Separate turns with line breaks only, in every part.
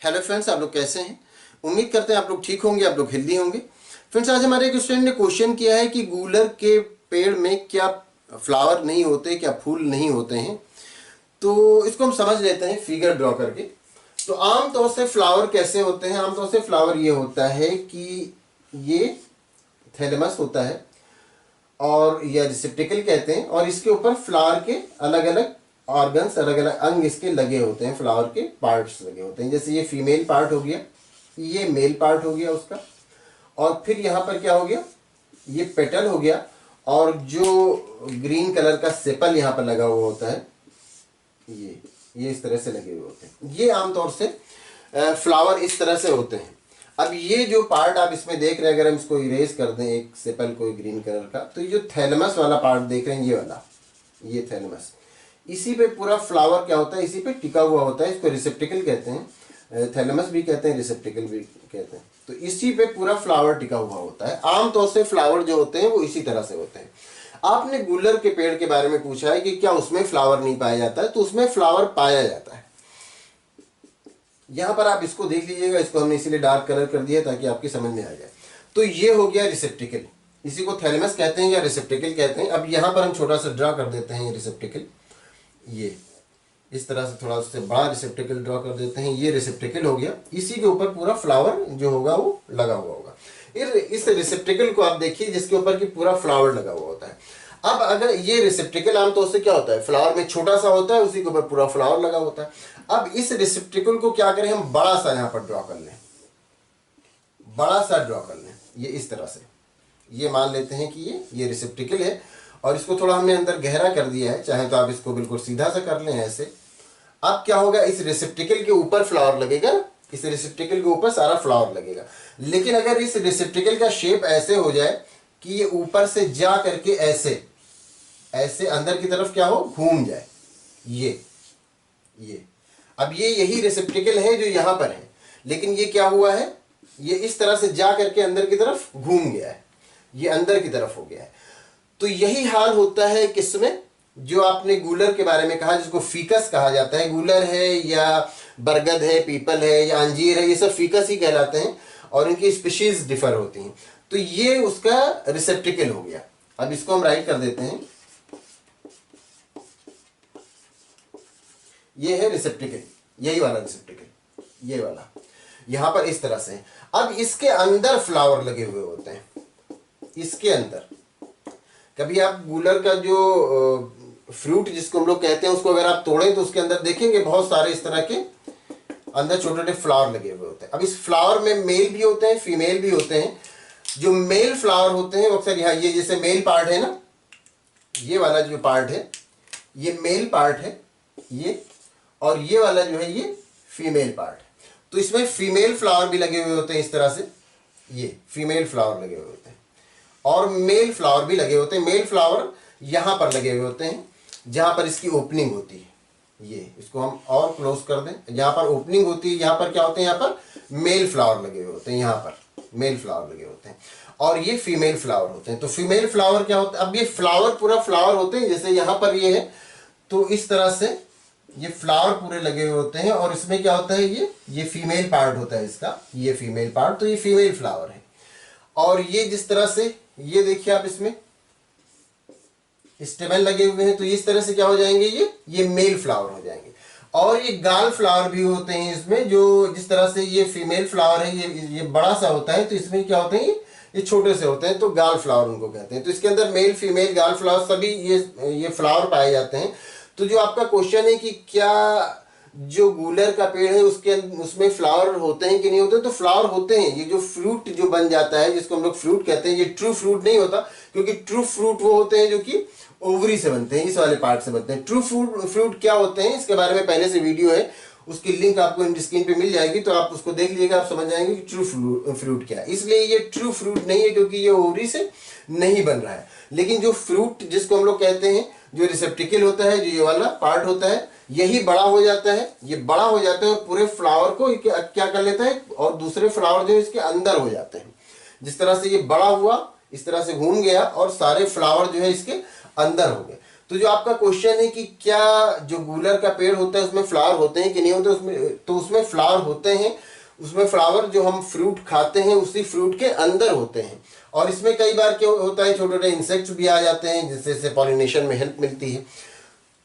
Hello friends, आप लोग कैसे हैं? उम्मीद करते हैं आप लोग ठीक होंगे, आप लोग हेल्दी होंगे। फ्रेंड्स, आज हमारे एक स्टूडेंट ने क्वेश्चन किया है कि गूलर के पेड़ में क्या फ्लावर नहीं होते, क्या फूल नहीं होते हैं। तो इसको हम समझ लेते हैं फिगर ड्रॉ करके। तो आमतौर से फ्लावर कैसे होते हैं? आमतौर से फ्लावर ये होता है कि ये थैलेमस होता है और या रिसेप्टिकल कहते हैं, और इसके ऊपर फ्लावर के अलग अलग ऑर्गन्स, अलग अलग अंग इसके लगे होते हैं, फ्लावर के पार्ट्स लगे होते हैं। जैसे ये फीमेल पार्ट हो गया, ये मेल पार्ट हो गया उसका, और फिर यहाँ पर क्या हो गया, ये पेटल हो गया, और जो ग्रीन कलर का सेपल यहाँ पर लगा हुआ होता है, ये इस तरह से लगे हुए होते हैं। ये आमतौर से फ्लावर इस तरह से होते हैं। अब ये जो पार्ट आप इसमें देख रहे हैं, अगर हम इसको इरेज कर दें एक सेपल को ग्रीन कलर का, तो ये जो थैलेमस वाला पार्ट देख रहे हैं, ये वाला, ये थैलेमस, इसी पे पूरा फ्लावर क्या होता है, इसी पे टिका हुआ होता है। इसको रिसेप्टिकल कहते हैं, थैलेमस भी कहते हैं, रिसेप्टिकल भी कहते हैं। तो इसी पे पूरा फ्लावर टिका हुआ होता है। आमतौर से फ्लावर जो होते हैं वो इसी तरह से होते हैं। आपने गूलर के पेड़ के बारे में पूछा है कि क्या उसमें फ्लावर नहीं पाया जाता है, तो उसमें फ्लावर पाया जाता है। यहां पर आप इसको देख लीजिएगा, इसको हमने इसीलिए डार्क कलर कर दिया ताकि आपकी समझ में आ जाए। तो ये हो गया रिसेप्टिकल, इसी को थैलेमस कहते हैं या रिसेप्टिकल कहते हैं। अब यहां पर हम छोटा सा ड्रा कर देते हैं रिसेप्टिकल, ये इस तरह से थोड़ा उससे बड़ा रिसेप्टिकल ड्रॉ कर देते हैं। ये रिसेप्टिकल हो गया, इसी के ऊपर पूरा फ्लावर जो होगा वो लगा हुआ होगा। इस रिसेप्टिकल को आप देखिए जिसके ऊपर की पूरा फ्लावर लगा हुआ होता है। अब अगर ये रिसेप्टिकल आमतौर से क्या होता है, फ्लावर में छोटा सा होता है, उसी के ऊपर पूरा फ्लावर लगा होता है। अब इस रिसेप्टिकल को क्या करें, हम बड़ा सा यहाँ पर ड्रॉ कर लें, बड़ा सा ड्रॉ कर लें, ये इस तरह से। ये मान लेते हैं कि ये रिसेप्टिकल है, और इसको थोड़ा हमने अंदर गहरा कर दिया है। चाहे तो आप इसको बिल्कुल सीधा सा कर लें ऐसे। अब क्या होगा, इस रिसेप्टिकल के ऊपर फ्लावर लगेगा, इस रिसेप्टिकल के ऊपर सारा फ्लावर लगेगा। लेकिन अगर इस रिसेप्टिकल का शेप ऐसे हो जाए कि ये ऊपर से जा करके ऐसे ऐसे अंदर की तरफ क्या हो, घूम जाए, ये अब ये यही रिसेप्टिकल है जो यहां पर है, लेकिन ये क्या हुआ है, ये इस तरह से जा करके अंदर की तरफ घूम गया है, ये अंदर की तरफ हो गया है। तो यही हाल होता है किसमें, जो आपने गूलर के बारे में कहा, जिसको फीकस कहा जाता है। गूलर है या बरगद है, पीपल है या अंजीर है, ये सब फीकस ही कहलाते हैं, और इनकी स्पीशीज डिफर होती हैं। तो ये उसका रिसेप्टिकल हो गया। अब इसको हम राइट कर देते हैं, ये है रिसेप्टिकल, यही वाला रिसेप्टिकल, ये वाला यहां पर इस तरह से है। अब इसके अंदर फ्लावर लगे हुए होते हैं, इसके अंदर। कभी आप गूलर का जो फ्रूट जिसको हम लोग कहते हैं, उसको अगर आप तोड़ें तो उसके अंदर देखेंगे बहुत सारे इस तरह के अंदर छोटे छोटे फ्लावर लगे हुए होते हैं। अब इस फ्लावर में मेल भी होते हैं, फीमेल भी होते हैं। जो मेल फ्लावर होते हैं वो अक्सर यहाँ, ये जैसे मेल पार्ट है ना, ये वाला जो पार्ट है ये मेल पार्ट है, ये, और ये वाला जो है ये फीमेल पार्ट है। तो इसमें फीमेल फ्लावर भी लगे हुए होते हैं इस तरह से, ये फीमेल फ्लावर लगे हुए होते हैं, और मेल फ्लावर भी लगे होते हैं। मेल फ्लावर यहां पर लगे हुए होते हैं जहां पर इसकी ओपनिंग होती है। ये इसको हम और क्लोज कर दें, जहां पर ओपनिंग होती है यहां पर क्या होते हैं, यहां पर मेल फ्लावर लगे हुए होते हैं, यहां पर मेल फ्लावर लगे होते हैं, और ये फीमेल फ्लावर होते हैं। तो फीमेल फ्लावर क्या होता है, अब ये फ्लावर पूरा फ्लावर होते हैं, जैसे यहां पर ये है, तो इस तरह से ये फ्लावर पूरे लगे हुए होते हैं, और इसमें क्या होता है, ये फीमेल पार्ट होता है इसका, ये फीमेल पार्ट, तो ये फीमेल फ्लावर है। और ये जिस तरह से, ये देखिए आप, इसमें स्टेमन लगे हुए हैं, तो इस तरह से क्या हो जाएंगे, ये मेल फ्लावर हो जाएंगे। और ये गाल फ्लावर भी होते हैं इसमें, जो जिस तरह से ये फीमेल फ्लावर है, ये बड़ा सा होता है, तो इसमें क्या होते हैं, ये छोटे से होते हैं, तो गाल फ्लावर उनको कहते हैं। तो इसके अंदर मेल फीमेल गाल फ्लावर सभी ये फ्लावर पाए जाते हैं। तो जो आपका क्वेश्चन है कि क्या जो गूलर का पेड़ है उसमें फ्लावर होते हैं कि नहीं होते, तो फ्लावर होते हैं। ये जो फ्रूट जो बन जाता है, जिसको हम लोग फ्रूट कहते हैं, ये ट्रू फ्रूट नहीं होता, क्योंकि ट्रू फ्रूट वो होते हैं जो कि ओवरी से बनते हैं, इस वाले पार्ट से बनते हैं। ट्रू फ्रूट क्या होते हैं, इसके बारे में पहले से वीडियो है, उसकी लिंक आपको स्क्रीन पे मिल जाएगी, तो आप उसको देख लीजिएगा, आप समझ जाएंगे कि ट्रू फ्रूट क्या है। इसलिए ये ट्रू फ्रूट नहीं है, क्योंकि ये ओवरी से नहीं बन रहा है। लेकिन जो फ्रूट जिसको हम लोग कहते हैं, जो रिसेप्टिकल होता है, जो ये वाला पार्ट होता है, यही बड़ा हो जाता है, ये बड़ा हो जाता है, और पूरे फ्लावर को क्या कर लेता है, और दूसरे फ्लावर जो इसके अंदर हो जाते हैं। जिस तरह से ये बड़ा हुआ, इस तरह से घूम गया, और सारे फ्लावर जो है इसके अंदर हो गए। तो जो आपका क्वेश्चन है कि क्या जो गूलर का पेड़ होता है उसमें फ्लावर होते हैं कि नहीं होते, उसमें फ्लावर होते हैं। उसमें फ्लावर जो हम फ्रूट खाते हैं उसी फ्रूट के अंदर होते हैं। और इसमें कई बार क्या होता है, छोटे छोटे इंसेक्ट्स भी आ जाते हैं जिससे पॉलिनेशन में हेल्प मिलती है।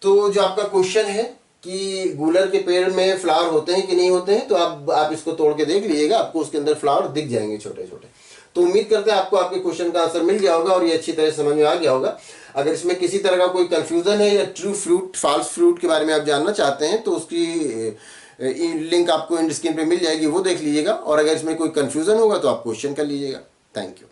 तो जो आपका क्वेश्चन है कि गूलर के पेड़ में फ्लावर होते हैं कि नहीं होते हैं, तो आप इसको तोड़ के देख लीजिएगा, आपको उसके अंदर फ्लावर दिख जाएंगे छोटे छोटे। तो उम्मीद करते हैं आपको आपके क्वेश्चन का आंसर मिल गया होगा और ये अच्छी तरह समझ में आ गया होगा। अगर इसमें किसी तरह का कोई कंफ्यूजन है या ट्रू फ्रूट फॉल्स फ्रूट के बारे में आप जानना चाहते हैं तो उसकी लिंक आपको इन स्क्रीन पे मिल जाएगी, वो देख लीजिएगा। और अगर इसमें कोई कंफ्यूजन होगा तो आप क्वेश्चन कर लीजिएगा। Thank you.